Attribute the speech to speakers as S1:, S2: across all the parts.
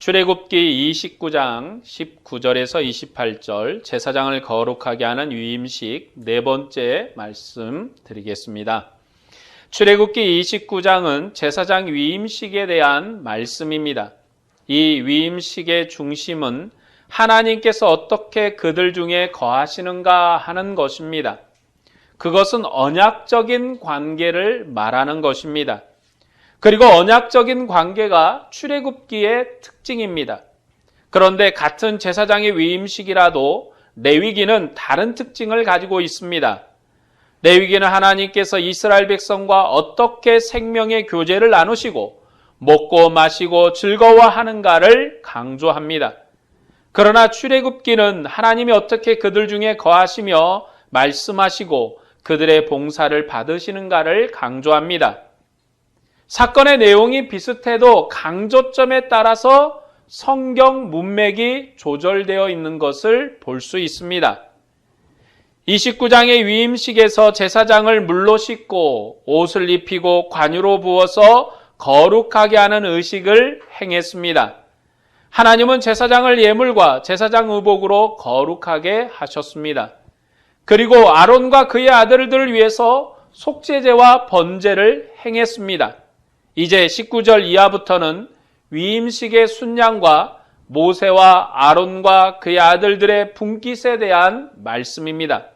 S1: 출애굽기 29장 19절에서 28절 제사장을 거룩하게 하는 위임식 네 번째 말씀 드리겠습니다. 출애굽기 29장은 제사장 위임식에 대한 말씀입니다. 이 위임식의 중심은 하나님께서 어떻게 그들 중에 거하시는가 하는 것입니다. 그것은 언약적인 관계를 말하는 것입니다. 그리고 언약적인 관계가 출애굽기의 특징입니다. 그런데 같은 제사장의 위임식이라도 레위기는 다른 특징을 가지고 있습니다. 레위기는 하나님께서 이스라엘 백성과 어떻게 생명의 교제를 나누시고 먹고 마시고 즐거워하는가를 강조합니다. 그러나 출애굽기는 하나님이 어떻게 그들 중에 거하시며 말씀하시고 그들의 봉사를 받으시는가를 강조합니다. 사건의 내용이 비슷해도 강조점에 따라서 성경 문맥이 조절되어 있는 것을 볼 수 있습니다. 29장의 위임식에서 제사장을 물로 씻고 옷을 입히고 관유로 부어서 거룩하게 하는 의식을 행했습니다. 하나님은 제사장을 예물과 제사장 의복으로 거룩하게 하셨습니다. 그리고 아론과 그의 아들들을 위해서 속죄제와 번제를 행했습니다. 이제 19절 이하부터는 위임식의 순양과 모세와 아론과 그의 아들들의 분깃에 대한 말씀입니다.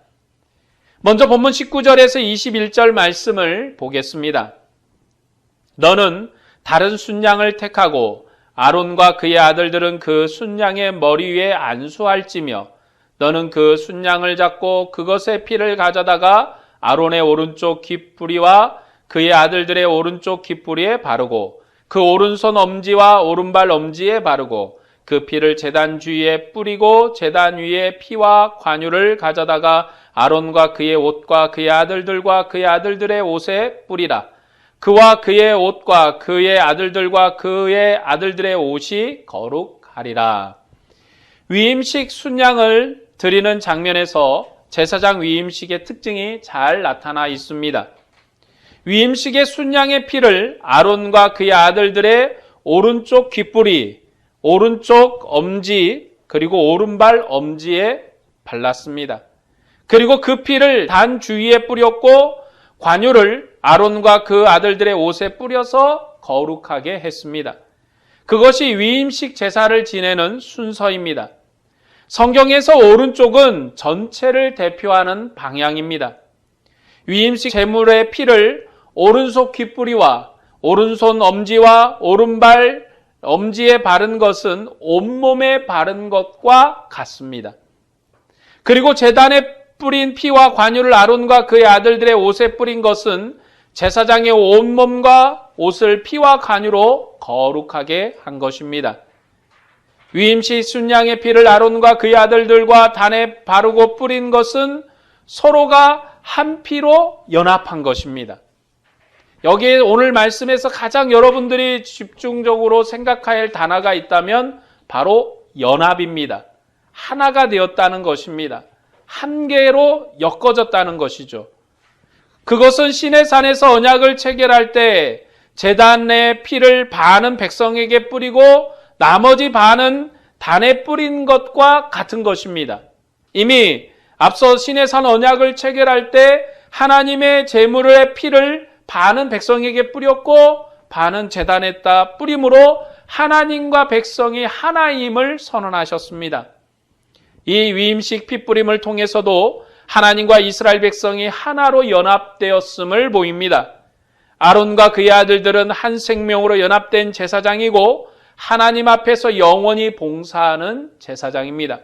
S1: 먼저 본문 19절에서 21절 말씀을 보겠습니다. 너는 다른 순양을 택하고 아론과 그의 아들들은 그 순양의 머리 위에 안수할지며 너는 그 순양을 잡고 그것의 피를 가져다가 아론의 오른쪽 귓부리와 그의 아들들의 오른쪽 귓부리에 바르고 그 오른손 엄지와 오른발 엄지에 바르고 그 피를 제단 주위에 뿌리고 제단 위에 피와 관유를 가져다가 아론과 그의 옷과 그의 아들들과 그의 아들들의 옷에 뿌리라. 그와 그의 옷과 그의 아들들과 그의 아들들의 옷이 거룩하리라. 위임식 순양을 드리는 장면에서 제사장 위임식의 특징이 잘 나타나 있습니다. 위임식의 순양의 피를 아론과 그의 아들들의 오른쪽 귓부리, 오른쪽 엄지, 그리고 오른발 엄지에 발랐습니다. 그리고 그 피를 단 주위에 뿌렸고 관유를 아론과 그 아들들의 옷에 뿌려서 거룩하게 했습니다. 그것이 위임식 제사를 지내는 순서입니다. 성경에서 오른쪽은 전체를 대표하는 방향입니다. 위임식 제물의 피를 오른손 귓부리와 오른손 엄지와 오른발 엄지에 바른 것은 온몸에 바른 것과 같습니다. 그리고 제단에 뿌린 피와 관유를 아론과 그의 아들들의 옷에 뿌린 것은 제사장의 온몸과 옷을 피와 관유로 거룩하게 한 것입니다. 위임식 순양의 피를 아론과 그의 아들들과 단에 바르고 뿌린 것은 서로가 한 피로 연합한 것입니다. 여기에 오늘 말씀에서 가장 여러분들이 집중적으로 생각해야 할 단어가 있다면 바로 연합입니다. 하나가 되었다는 것입니다. 한 개로 엮어졌다는 것이죠. 그것은 시내산에서 언약을 체결할 때 제단의 피를 반은 백성에게 뿌리고 나머지 반은 단에 뿌린 것과 같은 것입니다. 이미 앞서 시내산 언약을 체결할 때 하나님의 제물의 피를 반은 백성에게 뿌렸고 반은 제단에다 뿌림으로 하나님과 백성이 하나임을 선언하셨습니다. 이 위임식 피뿌림을 통해서도 하나님과 이스라엘 백성이 하나로 연합되었음을 보입니다. 아론과 그의 아들들은 한 생명으로 연합된 제사장이고 하나님 앞에서 영원히 봉사하는 제사장입니다.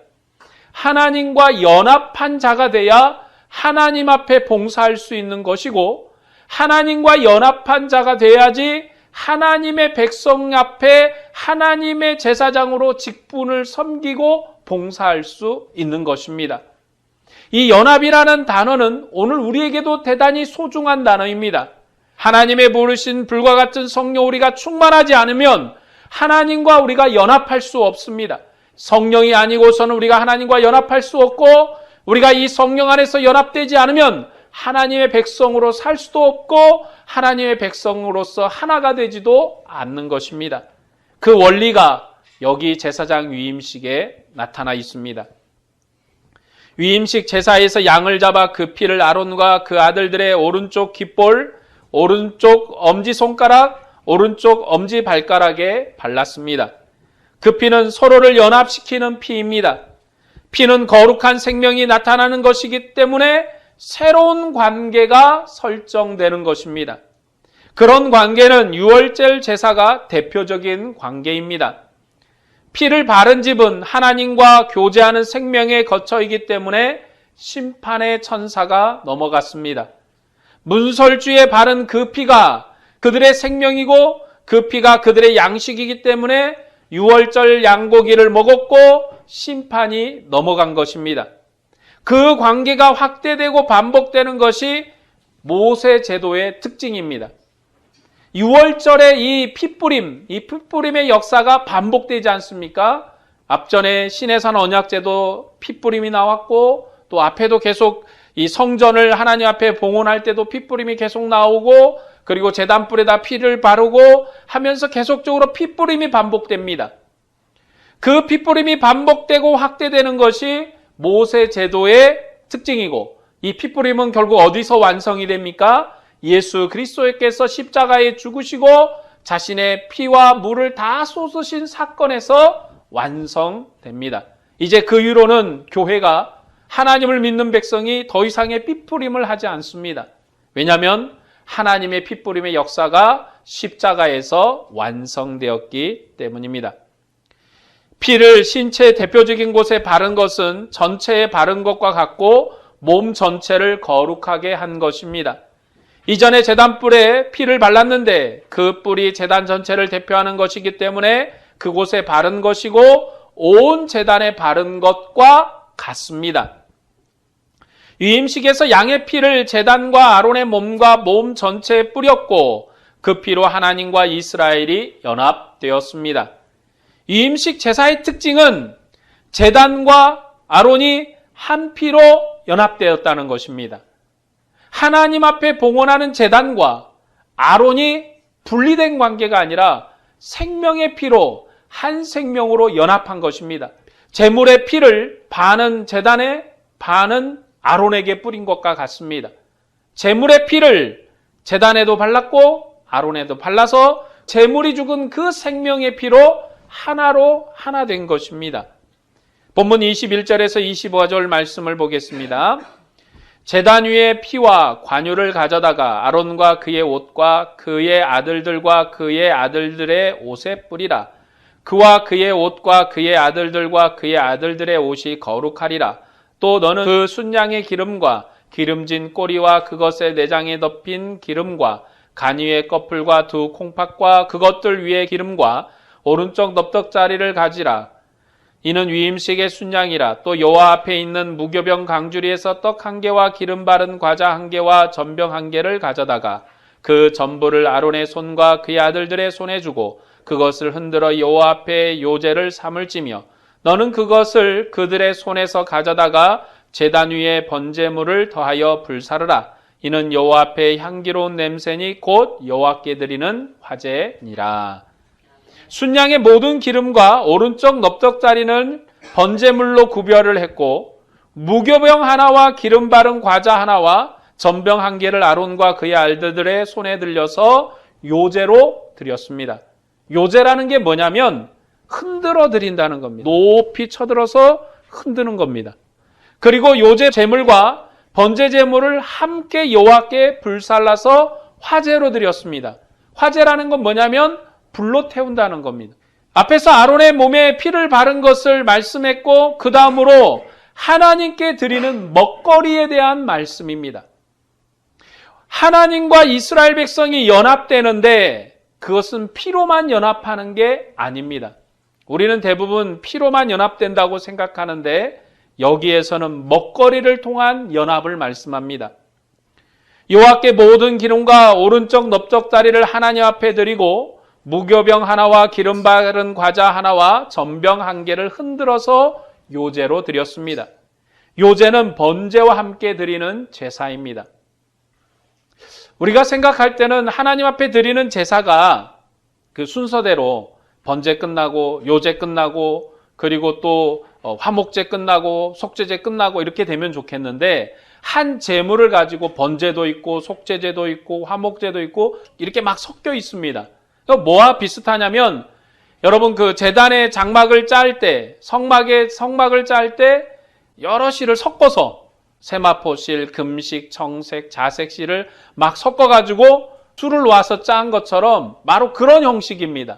S1: 하나님과 연합한 자가 돼야 하나님 앞에 봉사할 수 있는 것이고 하나님과 연합한 자가 돼야지 하나님의 백성 앞에 하나님의 제사장으로 직분을 섬기고 봉사할 수 있는 것입니다. 이 연합이라는 단어는 오늘 우리에게도 대단히 소중한 단어입니다. 하나님의 부르신 불과 같은 성령 우리가 충만하지 않으면 하나님과 우리가 연합할 수 없습니다. 성령이 아니고서는 우리가 하나님과 연합할 수 없고 우리가 이 성령 안에서 연합되지 않으면 하나님의 백성으로 살 수도 없고 하나님의 백성으로서 하나가 되지도 않는 것입니다. 그 원리가 여기 제사장 위임식에 나타나 있습니다. 위임식 제사에서 양을 잡아 그 피를 아론과 그 아들들의 오른쪽 귓볼, 오른쪽 엄지손가락, 오른쪽 엄지발가락에 발랐습니다. 그 피는 서로를 연합시키는 피입니다. 피는 거룩한 생명이 나타나는 것이기 때문에 새로운 관계가 설정되는 것입니다. 그런 관계는 유월절 제사가 대표적인 관계입니다. 피를 바른 집은 하나님과 교제하는 생명의 거처이기 때문에 심판의 천사가 넘어갔습니다. 문설주에 바른 그 피가 그들의 생명이고 그 피가 그들의 양식이기 때문에 유월절 양고기를 먹었고 심판이 넘어간 것입니다. 그 관계가 확대되고 반복되는 것이 모세 제도의 특징입니다. 유월절의 이 피뿌림의 역사가 반복되지 않습니까? 앞전에 시내산 언약제도 피뿌림이 나왔고 또 앞에도 계속 이 성전을 하나님 앞에 봉헌할 때도 피뿌림이 계속 나오고 그리고 제단불에다 피를 바르고 하면서 계속적으로 피뿌림이 반복됩니다. 그 피뿌림이 반복되고 확대되는 것이 모세 제도의 특징이고 이 피뿌림은 결국 어디서 완성이 됩니까? 예수 그리스도께서 십자가에 죽으시고 자신의 피와 물을 다 쏟으신 사건에서 완성됩니다. 이제 그 이후로는 교회가 하나님을 믿는 백성이 더 이상의 피뿌림을 하지 않습니다. 왜냐하면 하나님의 피뿌림의 역사가 십자가에서 완성되었기 때문입니다. 피를 신체의 대표적인 곳에 바른 것은 전체에 바른 것과 같고 몸 전체를 거룩하게 한 것입니다. 이전에 제단불에 피를 발랐는데 그 뿔이 제단 전체를 대표하는 것이기 때문에 그곳에 바른 것이고 온 제단에 바른 것과 같습니다. 위임식에서 양의 피를 제단과 아론의 몸과 몸 전체에 뿌렸고 그 피로 하나님과 이스라엘이 연합되었습니다. 위임식 제사의 특징은 제단과 아론이 한 피로 연합되었다는 것입니다. 하나님 앞에 봉헌하는 제단과 아론이 분리된 관계가 아니라 생명의 피로 한 생명으로 연합한 것입니다. 제물의 피를 반은 제단에 반은 아론에게 뿌린 것과 같습니다. 제물의 피를 제단에도 발랐고 아론에도 발라서 제물이 죽은 그 생명의 피로 하나로 하나 된 것입니다. 본문 21절에서 25절 말씀을 보겠습니다. 제단 위에 피와 관유를 가져다가 아론과 그의 옷과 그의 아들들과 그의 아들들의 옷에 뿌리라. 그와 그의 옷과 그의 아들들과 그의 아들들의 옷이 거룩하리라. 또 너는 그 순양의 기름과 기름진 꼬리와 그것의 내장에 덮인 기름과 간 위의 꺼풀과 두 콩팥과 그것들 위의 기름과 오른쪽 넙떡자리를 가지라. 이는 위임식의 순양이라. 또 여호와 앞에 있는 무교병 강주리에서 떡 한 개와 기름 바른 과자 한 개와 전병 한 개를 가져다가 그 전부를 아론의 손과 그의 아들들의 손에 주고 그것을 흔들어 여호와 앞에 요제를 삼을 찌며 너는 그것을 그들의 손에서 가져다가 제단 위에 번제물을 더하여 불사르라. 이는 여호와 앞에 향기로운 냄새니 곧 여호와께 드리는 화제니라. 순양의 모든 기름과 오른쪽 넙떡자리는 번제물로 구별을 했고 무교병 하나와 기름 바른 과자 하나와 전병 한 개를 아론과 그의 아들들의 손에 들려서 요제로 드렸습니다. 요제라는 게 뭐냐면 흔들어 드린다는 겁니다. 높이 쳐들어서 흔드는 겁니다. 그리고 요제 제물과 번제 제물을 함께 여호와께 불살라서 화제로 드렸습니다. 화제라는 건 뭐냐면 불로 태운다는 겁니다. 앞에서 아론의 몸에 피를 바른 것을 말씀했고 그 다음으로 하나님께 드리는 먹거리에 대한 말씀입니다. 하나님과 이스라엘 백성이 연합되는데 그것은 피로만 연합하는 게 아닙니다. 우리는 대부분 피로만 연합된다고 생각하는데 여기에서는 먹거리를 통한 연합을 말씀합니다. 여호와께 모든 기름과 오른쪽 넙적다리를 하나님 앞에 드리고 무교병 하나와 기름 바른 과자 하나와 전병 한 개를 흔들어서 요제로 드렸습니다. 요제는 번제와 함께 드리는 제사입니다. 우리가 생각할 때는 하나님 앞에 드리는 제사가 그 순서대로 번제 끝나고 요제 끝나고 그리고 또 화목제 끝나고 속죄제 끝나고 이렇게 되면 좋겠는데 한 제물을 가지고 번제도 있고 속죄제도 있고 화목제도 있고 이렇게 막 섞여 있습니다. 뭐와 비슷하냐면 여러분 그 제단의 장막을 짤 때 성막을 짤 때 여러 실을 섞어서 세마포실, 금식, 청색, 자색실을 막 섞어가지고 술을 놓아서 짠 것처럼 바로 그런 형식입니다.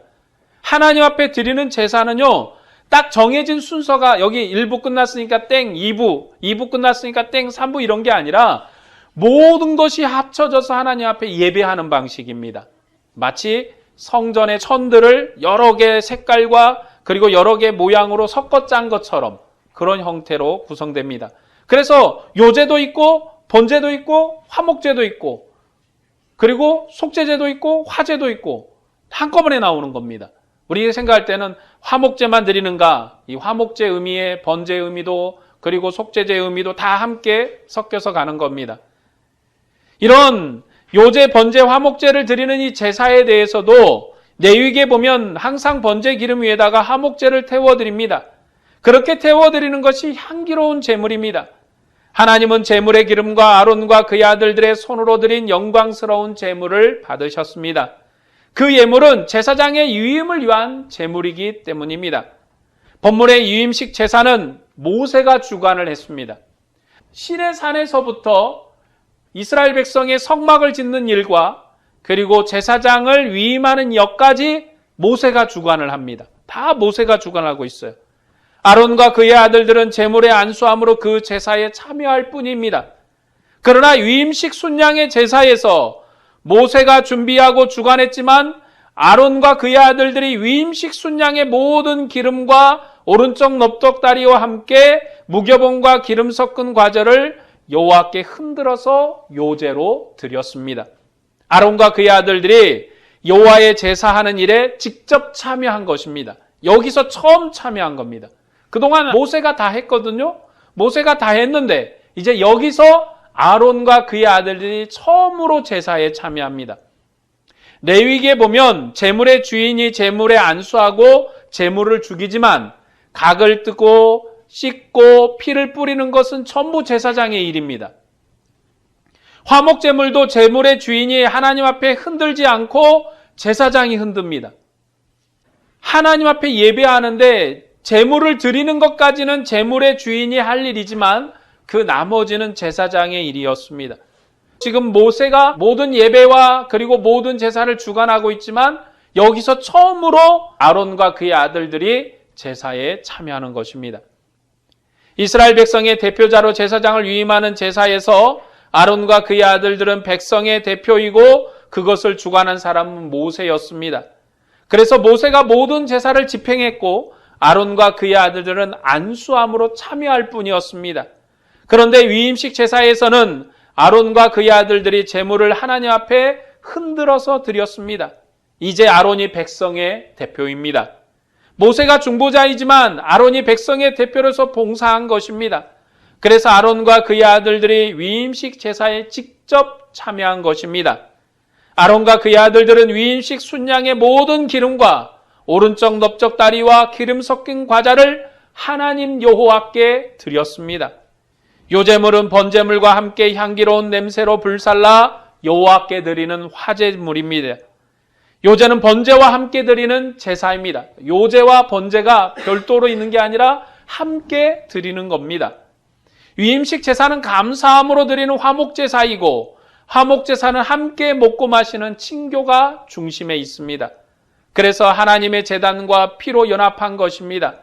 S1: 하나님 앞에 드리는 제사는요, 딱 정해진 순서가 여기 1부 끝났으니까 땡, 2부 끝났으니까 땡, 3부 이런 게 아니라 모든 것이 합쳐져서 하나님 앞에 예배하는 방식입니다. 마치 성전의 천들을 여러 개의 색깔과 그리고 여러 개의 모양으로 섞어 짠 것처럼 그런 형태로 구성됩니다. 그래서 요제도 있고 번제도 있고 화목제도 있고 그리고 속죄제도 있고 화제도 있고 한꺼번에 나오는 겁니다. 우리가 생각할 때는 화목제만 드리는가? 이 화목제 의미의 번제 의미도 그리고 속죄제 의미도 다 함께 섞여서 가는 겁니다. 이런 요제, 번제, 화목제를 드리는 이 제사에 대해서도 레위기에 보면 항상 번제 기름 위에다가 화목제를 태워드립니다. 그렇게 태워드리는 것이 향기로운 제물입니다. 하나님은 제물의 기름과 아론과 그의 아들들의 손으로 드린 영광스러운 제물을 받으셨습니다. 그 예물은 제사장의 유임을 위한 제물이기 때문입니다. 본문의 유임식 제사는 모세가 주관을 했습니다. 시내산에서부터 이스라엘 백성의 성막을 짓는 일과 그리고 제사장을 위임하는 역까지 모세가 주관을 합니다. 다 모세가 주관하고 있어요. 아론과 그의 아들들은 제물의 안수함으로 그 제사에 참여할 뿐입니다. 그러나 유임식 순양의 제사에서 모세가 준비하고 주관했지만 아론과 그의 아들들이 위임식 순양의 모든 기름과 오른쪽 넙떡다리와 함께 무교봉과 기름 섞은 과절을 여호와께 흔들어서 요제로 드렸습니다. 아론과 그의 아들들이 여호와의 제사하는 일에 직접 참여한 것입니다. 여기서 처음 참여한 겁니다. 그동안 모세가 다 했거든요. 모세가 다 했는데 이제 여기서 아론과 그의 아들들이 처음으로 제사에 참여합니다. 레위기에 보면 제물의 주인이 제물에 안수하고 제물을 죽이지만 각을 뜨고 씻고 피를 뿌리는 것은 전부 제사장의 일입니다. 화목제물도 제물의 주인이 하나님 앞에 흔들지 않고 제사장이 흔듭니다. 하나님 앞에 예배하는데 제물을 드리는 것까지는 제물의 주인이 할 일이지만 그 나머지는 제사장의 일이었습니다. 지금 모세가 모든 예배와 그리고 모든 제사를 주관하고 있지만 여기서 처음으로 아론과 그의 아들들이 제사에 참여하는 것입니다. 이스라엘 백성의 대표자로 제사장을 위임하는 제사에서 아론과 그의 아들들은 백성의 대표이고 그것을 주관한 사람은 모세였습니다. 그래서 모세가 모든 제사를 집행했고 아론과 그의 아들들은 안수함으로 참여할 뿐이었습니다. 그런데 위임식 제사에서는 아론과 그의 아들들이 제물을 하나님 앞에 흔들어서 드렸습니다. 이제 아론이 백성의 대표입니다. 모세가 중보자이지만 아론이 백성의 대표로서 봉사한 것입니다. 그래서 아론과 그의 아들들이 위임식 제사에 직접 참여한 것입니다. 아론과 그의 아들들은 위임식 순양의 모든 기름과 오른쪽 넓적다리와 기름 섞인 과자를 하나님 여호와께 드렸습니다. 요제물은 번제물과 함께 향기로운 냄새로 불살라 여호와께 드리는 화제물입니다. 요제는 번제와 함께 드리는 제사입니다. 요제와 번제가 별도로 있는 게 아니라 함께 드리는 겁니다. 위임식 제사는 감사함으로 드리는 화목제사이고 화목제사는 함께 먹고 마시는 친교가 중심에 있습니다. 그래서 하나님의 제단과 피로 연합한 것입니다.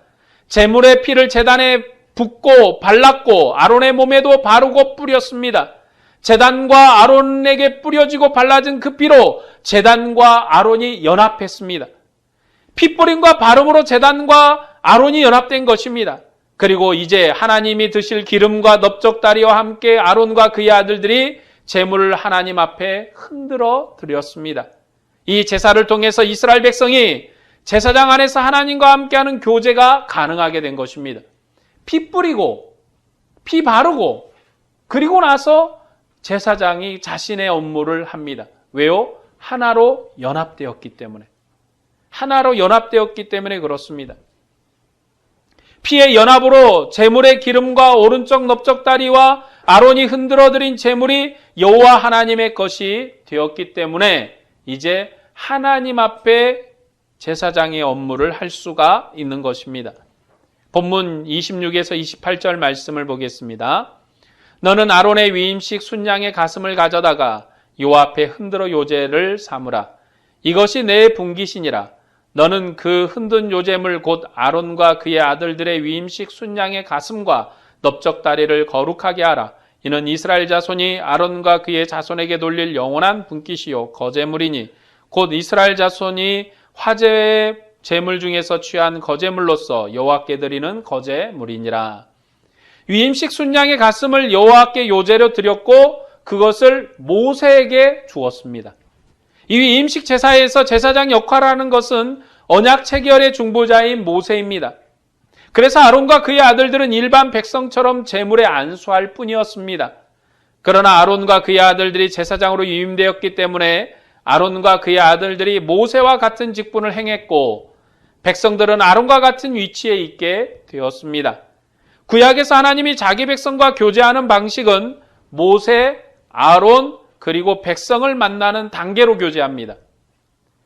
S1: 제물의 피를 제단에 붓고 발랐고 아론의 몸에도 바르고 뿌렸습니다. 제단과 아론에게 뿌려지고 발라진 그 피로 제단과 아론이 연합했습니다. 핏뿌림과 바름으로 제단과 아론이 연합된 것입니다. 그리고 이제 하나님이 드실 기름과 넓적다리와 함께 아론과 그의 아들들이 제물을 하나님 앞에 흔들어 드렸습니다. 이 제사를 통해서 이스라엘 백성이 제사장 안에서 하나님과 함께하는 교제가 가능하게 된 것입니다. 피 뿌리고 피 바르고 그리고 나서 제사장이 자신의 업무를 합니다. 왜요? 하나로 연합되었기 때문에. 하나로 연합되었기 때문에 그렇습니다. 피의 연합으로 제물의 기름과 오른쪽 넓적다리와 아론이 흔들어드린 제물이 여호와 하나님의 것이 되었기 때문에 이제 하나님 앞에 제사장의 업무를 할 수가 있는 것입니다. 본문 26에서 28절 말씀을 보겠습니다. 너는 아론의 위임식 순양의 가슴을 가져다가 여호와 앞에 흔들어 요제를 삼으라. 이것이 내 분깃이니라. 너는 그 흔든 요제물 곧 아론과 그의 아들들의 위임식 순양의 가슴과 넓적다리를 거룩하게 하라. 이는 이스라엘 자손이 아론과 그의 자손에게 돌릴 영원한 분깃이요 거제물이니 곧 이스라엘 자손이 화제의 제물 중에서 취한 거제물로서 여호와께 드리는 거제물이니라. 위임식 순양의 가슴을 여호와께 요제로 드렸고 그것을 모세에게 주었습니다. 이 위임식 제사에서 제사장 역할을 하는 것은 언약 체결의 중보자인 모세입니다. 그래서 아론과 그의 아들들은 일반 백성처럼 제물에 안수할 뿐이었습니다. 그러나 아론과 그의 아들들이 제사장으로 위임되었기 때문에 아론과 그의 아들들이 모세와 같은 직분을 행했고 백성들은 아론과 같은 위치에 있게 되었습니다. 구약에서 하나님이 자기 백성과 교제하는 방식은 모세, 아론, 그리고 백성을 만나는 단계로 교제합니다.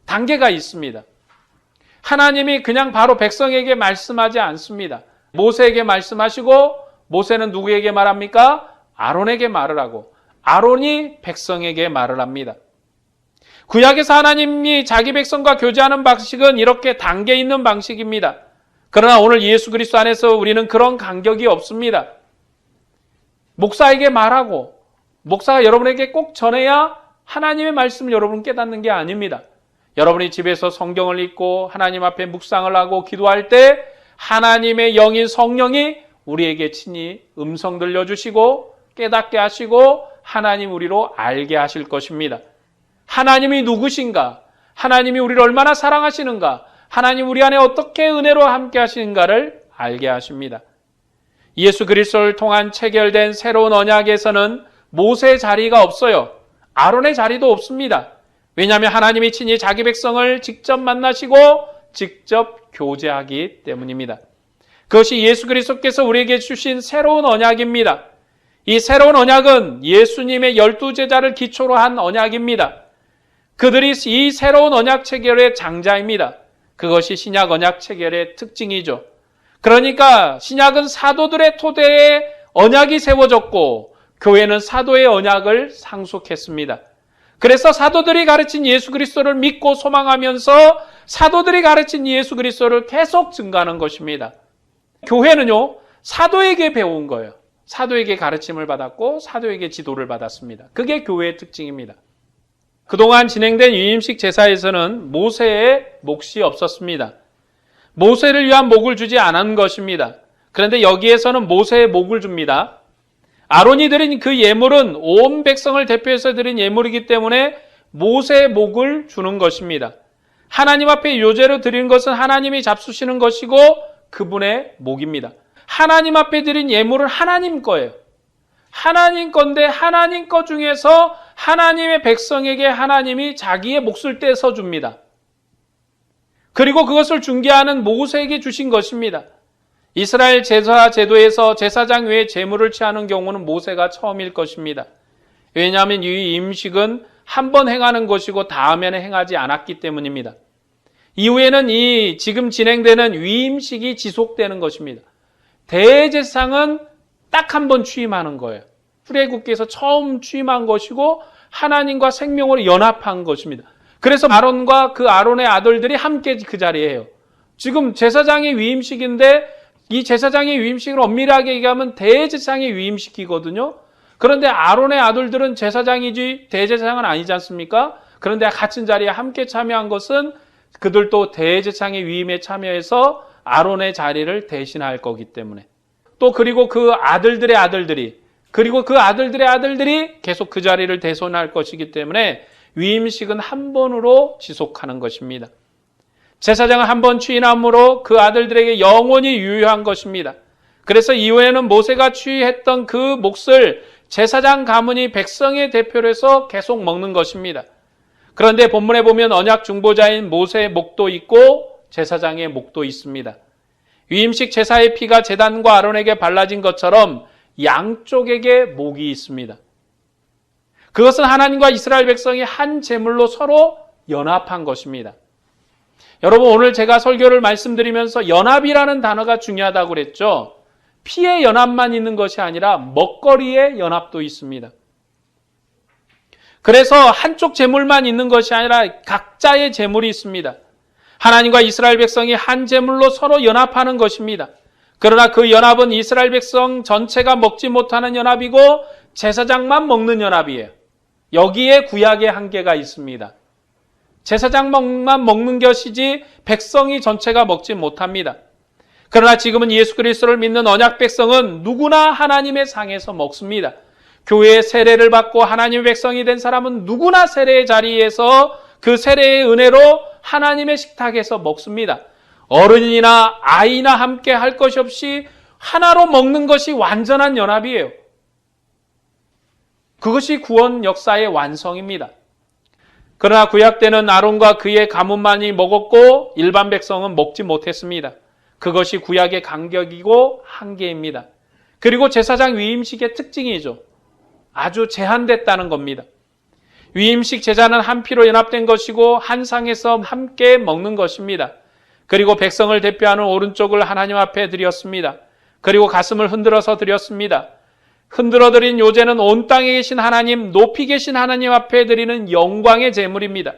S1: 단계가 있습니다. 하나님이 그냥 바로 백성에게 말씀하지 않습니다. 모세에게 말씀하시고 모세는 누구에게 말합니까? 아론에게 말을 하고 아론이 백성에게 말을 합니다. 구약에서 하나님이 자기 백성과 교제하는 방식은 이렇게 단계 있는 방식입니다. 그러나 오늘 예수 그리스도 안에서 우리는 그런 간격이 없습니다. 목사에게 말하고 목사가 여러분에게 꼭 전해야 하나님의 말씀을 여러분 깨닫는 게 아닙니다. 여러분이 집에서 성경을 읽고 하나님 앞에 묵상을 하고 기도할 때 하나님의 영인 성령이 우리에게 친히 음성 들려주시고 깨닫게 하시고 하나님 우리로 알게 하실 것입니다. 하나님이 누구신가? 하나님이 우리를 얼마나 사랑하시는가? 하나님 우리 안에 어떻게 은혜로 함께 하시는가를 알게 하십니다. 예수 그리스도를 통한 체결된 새로운 언약에서는 모세의 자리가 없어요. 아론의 자리도 없습니다. 왜냐하면 하나님이 친히 자기 백성을 직접 만나시고 직접 교제하기 때문입니다. 그것이 예수 그리스도께서 우리에게 주신 새로운 언약입니다. 이 새로운 언약은 예수님의 12제자를 기초로 한 언약입니다. 그들이 이 새로운 언약 체결의 장자입니다. 그것이 신약 언약 체결의 특징이죠. 그러니까 신약은 사도들의 토대에 언약이 세워졌고 교회는 사도의 언약을 상속했습니다. 그래서 사도들이 가르친 예수 그리스도를 믿고 소망하면서 사도들이 가르친 예수 그리스도를 계속 증가하는 것입니다. 교회는요, 사도에게 배운 거예요. 사도에게 가르침을 받았고 사도에게 지도를 받았습니다. 그게 교회의 특징입니다. 그동안 진행된 위임식 제사에서는 모세의 몫이 없었습니다. 모세를 위한 목을 주지 않은 것입니다. 그런데 여기에서는 모세의 목을 줍니다. 아론이 드린 그 예물은 온 백성을 대표해서 드린 예물이기 때문에 모세의 목을 주는 것입니다. 하나님 앞에 요제로 드리는 것은 하나님이 잡수시는 것이고 그분의 목입니다. 하나님 앞에 드린 예물은 하나님 거예요. 하나님 건데 하나님 것 중에서 하나님의 백성에게 하나님이 자기의 몫을 떼서 줍니다. 그리고 그것을 중개하는 모세에게 주신 것입니다. 이스라엘 제사 제도에서 제사장 외에 제물을 취하는 경우는 모세가 처음일 것입니다. 왜냐하면 이 임식은 한 번 행하는 것이고 다음에는 행하지 않았기 때문입니다. 이후에는 이 지금 진행되는 위임식이 지속되는 것입니다. 대제사장은 딱 한 번 취임하는 거예요. 출애굽기에서 처음 취임한 것이고 하나님과 생명으로 연합한 것입니다. 그래서 아론과 그 아론의 아들들이 함께 그 자리에 해요. 지금 제사장의 위임식인데 이 제사장의 위임식을 엄밀하게 얘기하면 대제사장의 위임식이거든요. 그런데 아론의 아들들은 제사장이지 대제사장은 아니지 않습니까? 그런데 같은 자리에 함께 참여한 것은 그들도 대제사장의 위임에 참여해서 아론의 자리를 대신할 거기 때문에 또 그리고 그 아들들의 아들들이 그리고 그 아들들의 아들들이 계속 그 자리를 대손할 것이기 때문에 위임식은 한 번으로 지속하는 것입니다. 제사장은 한 번 취임함으로 그 아들들에게 영원히 유효한 것입니다. 그래서 이후에는 모세가 취했던 그 몫을 제사장 가문이 백성의 대표로 해서 계속 먹는 것입니다. 그런데 본문에 보면 언약 중보자인 모세의 목도 있고 제사장의 목도 있습니다. 위임식 제사의 피가 제단과 아론에게 발라진 것처럼 양쪽에게 목이 있습니다. 그것은 하나님과 이스라엘 백성이 한 제물로 서로 연합한 것입니다. 여러분, 오늘 제가 설교를 말씀드리면서 연합이라는 단어가 중요하다고 그랬죠. 피의 연합만 있는 것이 아니라 먹거리의 연합도 있습니다. 그래서 한쪽 제물만 있는 것이 아니라 각자의 제물이 있습니다. 하나님과 이스라엘 백성이 한 제물로 서로 연합하는 것입니다. 그러나 그 연합은 이스라엘 백성 전체가 먹지 못하는 연합이고 제사장만 먹는 연합이에요. 여기에 구약의 한계가 있습니다. 제사장만 먹는 것이지 백성이 전체가 먹지 못합니다. 그러나 지금은 예수 그리스도를 믿는 언약 백성은 누구나 하나님의 상에서 먹습니다. 교회의 세례를 받고 하나님의 백성이 된 사람은 누구나 세례의 자리에서 그 세례의 은혜로 하나님의 식탁에서 먹습니다. 어른이나 아이나 함께 할 것이 없이 하나로 먹는 것이 완전한 연합이에요. 그것이 구원 역사의 완성입니다. 그러나 구약 때는 아론과 그의 가문만이 먹었고 일반 백성은 먹지 못했습니다. 그것이 구약의 간격이고 한계입니다. 그리고 제사장 위임식의 특징이죠. 아주 제한됐다는 겁니다. 위임식 제사는 한 피로 연합된 것이고 한 상에서 함께 먹는 것입니다. 그리고 백성을 대표하는 오른쪽을 하나님 앞에 드렸습니다. 그리고 가슴을 흔들어서 드렸습니다. 흔들어 드린 요제는 온 땅에 계신 하나님, 높이 계신 하나님 앞에 드리는 영광의 제물입니다.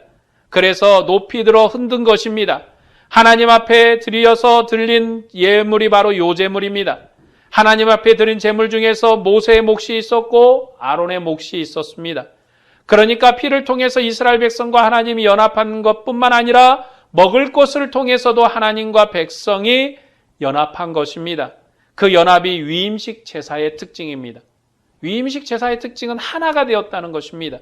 S1: 그래서 높이 들어 흔든 것입니다. 하나님 앞에 드려서 드린 예물이 바로 요제물입니다. 하나님 앞에 드린 제물 중에서 모세의 몫이 있었고 아론의 몫이 있었습니다. 그러니까 피를 통해서 이스라엘 백성과 하나님이 연합한 것뿐만 아니라 먹을 것을 통해서도 하나님과 백성이 연합한 것입니다. 그 연합이 위임식 제사의 특징입니다. 위임식 제사의 특징은 하나가 되었다는 것입니다.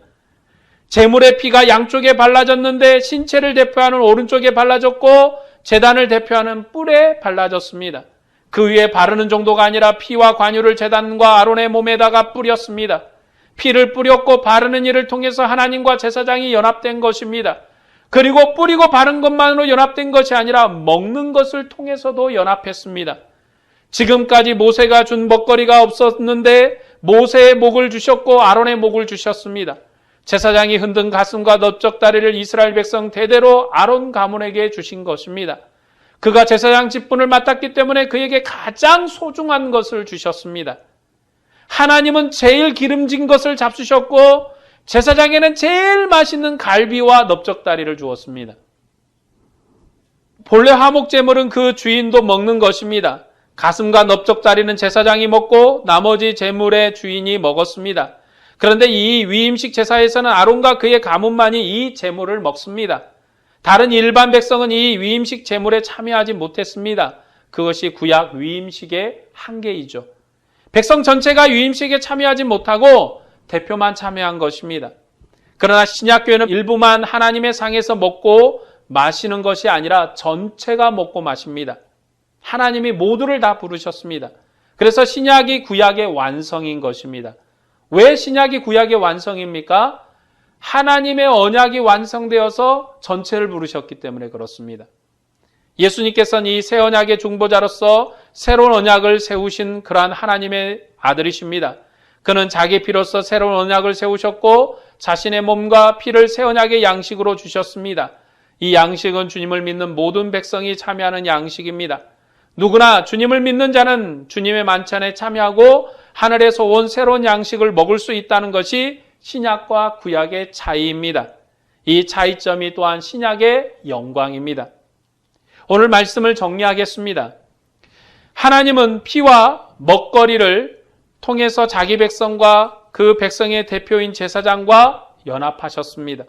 S1: 제물의 피가 양쪽에 발라졌는데 신체를 대표하는 오른쪽에 발라졌고 제단을 대표하는 뿔에 발라졌습니다. 그 위에 바르는 정도가 아니라 피와 관유를 제단과 아론의 몸에다가 뿌렸습니다. 피를 뿌렸고 바르는 일을 통해서 하나님과 제사장이 연합된 것입니다. 그리고 뿌리고 바른 것만으로 연합된 것이 아니라 먹는 것을 통해서도 연합했습니다. 지금까지 모세가 준 먹거리가 없었는데 모세의 목을 주셨고 아론의 목을 주셨습니다. 제사장이 흔든 가슴과 넓적다리를 이스라엘 백성 대대로 아론 가문에게 주신 것입니다. 그가 제사장 직분을 맡았기 때문에 그에게 가장 소중한 것을 주셨습니다. 하나님은 제일 기름진 것을 잡수셨고 제사장에는 제일 맛있는 갈비와 넓적다리를 주었습니다. 본래 화목제물은 그 주인도 먹는 것입니다. 가슴과 넓적다리는 제사장이 먹고 나머지 제물의 주인이 먹었습니다. 그런데 이 위임식 제사에서는 아론과 그의 가문만이 이 제물을 먹습니다. 다른 일반 백성은 이 위임식 제물에 참여하지 못했습니다. 그것이 구약 위임식의 한계이죠. 백성 전체가 위임식에 참여하지 못하고 대표만 참여한 것입니다. 그러나 신약교회는 일부만 하나님의 상에서 먹고 마시는 것이 아니라 전체가 먹고 마십니다. 하나님이 모두를 다 부르셨습니다. 그래서 신약이 구약의 완성인 것입니다. 왜 신약이 구약의 완성입니까? 하나님의 언약이 완성되어서 전체를 부르셨기 때문에 그렇습니다. 예수님께서는 이 새 언약의 중보자로서 새로운 언약을 세우신 그러한 하나님의 아들이십니다. 그는 자기 피로서 새로운 언약을 세우셨고 자신의 몸과 피를 새 언약의 양식으로 주셨습니다. 이 양식은 주님을 믿는 모든 백성이 참여하는 양식입니다. 누구나 주님을 믿는 자는 주님의 만찬에 참여하고 하늘에서 온 새로운 양식을 먹을 수 있다는 것이 신약과 구약의 차이입니다. 이 차이점이 또한 신약의 영광입니다. 오늘 말씀을 정리하겠습니다. 하나님은 피와 먹거리를 통해서 자기 백성과 그 백성의 대표인 제사장과 연합하셨습니다.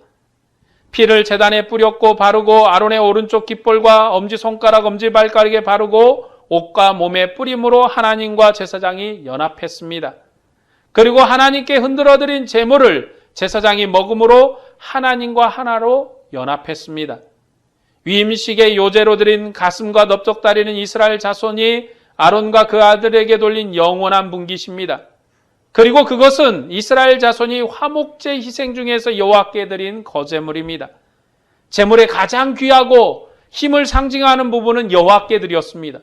S1: 피를 제단에 뿌렸고 바르고 아론의 오른쪽 깃볼과 엄지손가락, 엄지발가락에 바르고 옷과 몸에 뿌림으로 하나님과 제사장이 연합했습니다. 그리고 하나님께 흔들어드린 제물을 제사장이 먹음으로 하나님과 하나로 연합했습니다. 위임식의 요제로 드린 가슴과 넓적다리는 이스라엘 자손이 아론과 그 아들에게 돌린 영원한 분깃입니다. 그리고 그것은 이스라엘 자손이 화목제 희생 중에서 여호와께 드린 거제물입니다. 제물의 가장 귀하고 힘을 상징하는 부분은 여호와께 드렸습니다.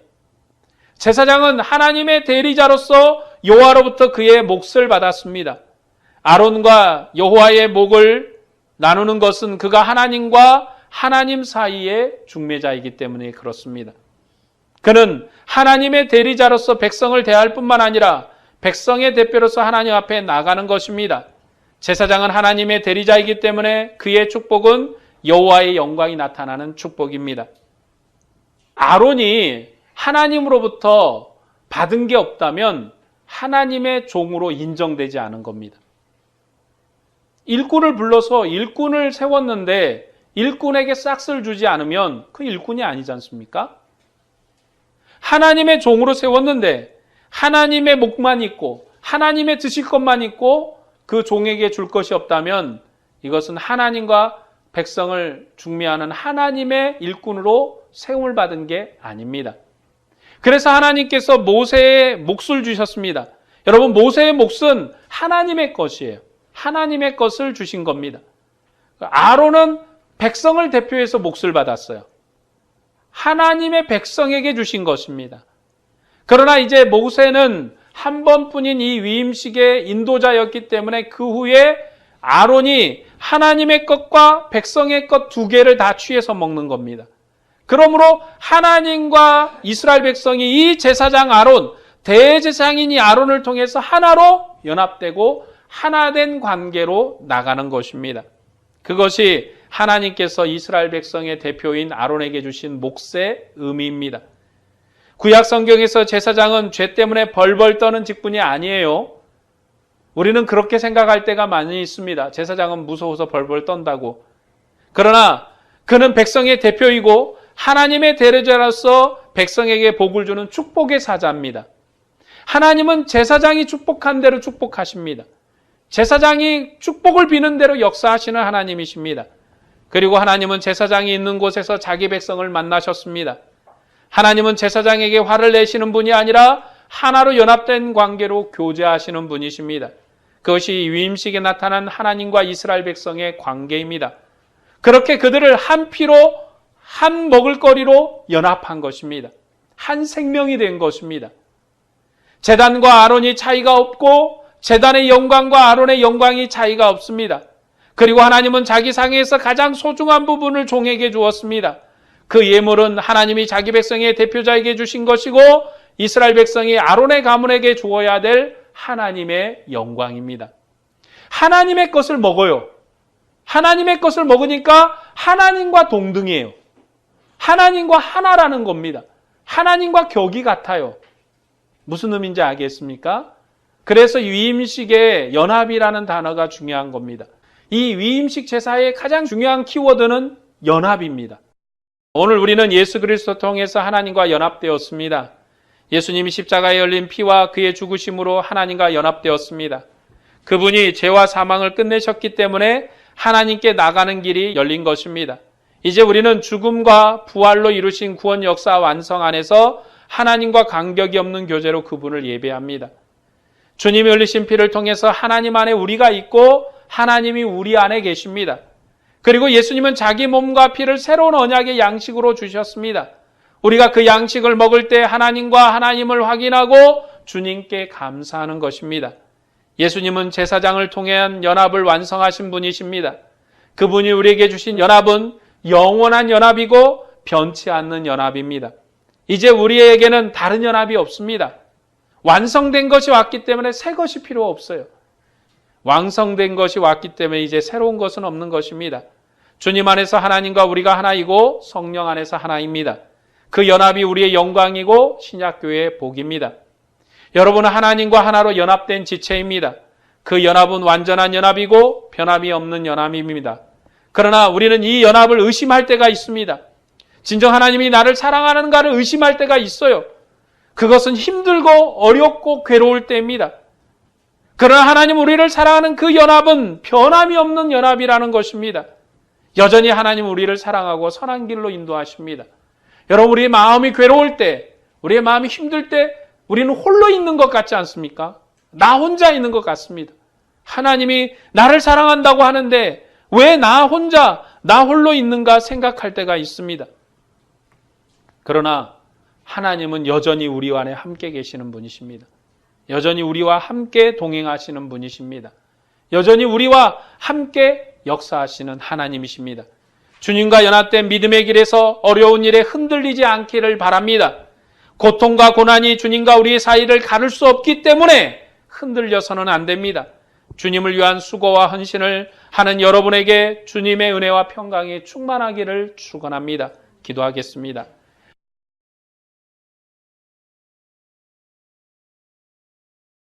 S1: 제사장은 하나님의 대리자로서 여호와로부터 그의 몫을 받았습니다. 아론과 여호와의 몫을 나누는 것은 그가 하나님과 하나님 사이의 중매자이기 때문에 그렇습니다. 그는 하나님의 대리자로서 백성을 대할 뿐만 아니라 백성의 대표로서 하나님 앞에 나가는 것입니다. 제사장은 하나님의 대리자이기 때문에 그의 축복은 여호와의 영광이 나타나는 축복입니다. 아론이 하나님으로부터 받은 게 없다면 하나님의 종으로 인정되지 않은 겁니다. 일꾼을 불러서 일꾼을 세웠는데 일꾼에게 싹스를 주지 않으면 그 일꾼이 아니지 않습니까? 하나님의 종으로 세웠는데 하나님의 목만 있고 하나님의 드실 것만 있고 그 종에게 줄 것이 없다면 이것은 하나님과 백성을 중매하는 하나님의 일꾼으로 세움을 받은 게 아닙니다. 그래서 하나님께서 모세의 몫을 주셨습니다. 여러분, 모세의 몫은 하나님의 것이에요. 하나님의 것을 주신 겁니다. 아론은 백성을 대표해서 몫을 받았어요. 하나님의 백성에게 주신 것입니다. 그러나 이제 모세는 한 번뿐인 이 위임식의 인도자였기 때문에 그 후에 아론이 하나님의 것과 백성의 것 두 개를 다 취해서 먹는 겁니다. 그러므로 하나님과 이스라엘 백성이 이 제사장 아론, 대제사장인 아론을 통해서 하나로 연합되고 하나된 관계로 나가는 것입니다. 그것이 하나님께서 이스라엘 백성의 대표인 아론에게 주신 몫의 의미입니다. 구약 성경에서 제사장은 죄 때문에 벌벌 떠는 직분이 아니에요. 우리는 그렇게 생각할 때가 많이 있습니다. 제사장은 무서워서 벌벌 떤다고. 그러나 그는 백성의 대표이고 하나님의 대리자로서 백성에게 복을 주는 축복의 사자입니다. 하나님은 제사장이 축복한 대로 축복하십니다. 제사장이 축복을 비는 대로 역사하시는 하나님이십니다. 그리고 하나님은 제사장이 있는 곳에서 자기 백성을 만나셨습니다. 하나님은 제사장에게 화를 내시는 분이 아니라 하나로 연합된 관계로 교제하시는 분이십니다. 그것이 위임식에 나타난 하나님과 이스라엘 백성의 관계입니다. 그렇게 그들을 한 피로 한 먹을거리로 연합한 것입니다. 한 생명이 된 것입니다. 제단과 아론이 차이가 없고 제단의 영광과 아론의 영광이 차이가 없습니다. 그리고 하나님은 자기 상에서 가장 소중한 부분을 종에게 주었습니다. 그 예물은 하나님이 자기 백성의 대표자에게 주신 것이고 이스라엘 백성이 아론의 가문에게 주어야 될 하나님의 영광입니다. 하나님의 것을 먹어요. 하나님의 것을 먹으니까 하나님과 동등이에요. 하나님과 하나라는 겁니다. 하나님과 격이 같아요. 무슨 의미인지 알겠습니까? 그래서 위임식의 연합이라는 단어가 중요한 겁니다. 이 위임식 제사의 가장 중요한 키워드는 연합입니다. 오늘 우리는 예수 그리스도 통해서 하나님과 연합되었습니다. 예수님이 십자가에 흘린 피와 그의 죽으심으로 하나님과 연합되었습니다. 그분이 죄와 사망을 끝내셨기 때문에 하나님께 나가는 길이 열린 것입니다. 이제 우리는 죽음과 부활로 이루신 구원 역사 완성 안에서 하나님과 간격이 없는 교제로 그분을 예배합니다. 주님이 흘리신 피를 통해서 하나님 안에 우리가 있고 하나님이 우리 안에 계십니다. 그리고 예수님은 자기 몸과 피를 새로운 언약의 양식으로 주셨습니다. 우리가 그 양식을 먹을 때 하나님과 하나님을 확인하고 주님께 감사하는 것입니다. 예수님은 제사장을 통한 연합을 완성하신 분이십니다. 그분이 우리에게 주신 연합은 영원한 연합이고 변치 않는 연합입니다. 이제 우리에게는 다른 연합이 없습니다. 완성된 것이 왔기 때문에 새 것이 필요 없어요. 완성된 것이 왔기 때문에 이제 새로운 것은 없는 것입니다. 주님 안에서 하나님과 우리가 하나이고 성령 안에서 하나입니다. 그 연합이 우리의 영광이고 신약교회의 복입니다. 여러분은 하나님과 하나로 연합된 지체입니다. 그 연합은 완전한 연합이고 변함이 없는 연합입니다. 그러나 우리는 이 연합을 의심할 때가 있습니다. 진정 하나님이 나를 사랑하는가를 의심할 때가 있어요. 그것은 힘들고 어렵고 괴로울 때입니다. 그러나 하나님 우리를 사랑하는 그 연합은 변함이 없는 연합이라는 것입니다. 여전히 하나님 우리를 사랑하고 선한 길로 인도하십니다. 여러분, 우리의 마음이 괴로울 때, 우리의 마음이 힘들 때 우리는 홀로 있는 것 같지 않습니까? 나 혼자 있는 것 같습니다. 하나님이 나를 사랑한다고 하는데 왜 나 혼자, 나 홀로 있는가 생각할 때가 있습니다. 그러나 하나님은 여전히 우리와 안에 함께 계시는 분이십니다. 여전히 우리와 함께 동행하시는 분이십니다. 여전히 우리와 함께 역사하시는 하나님이십니다. 주님과 연합된 믿음의 길에서 어려운 일에 흔들리지 않기를 바랍니다. 고통과 고난이 주님과 우리의 사이를 가를 수 없기 때문에 흔들려서는 안 됩니다. 주님을 위한 수고와 헌신을 하는 여러분에게 주님의 은혜와 평강이 충만하기를 축원합니다. 기도하겠습니다.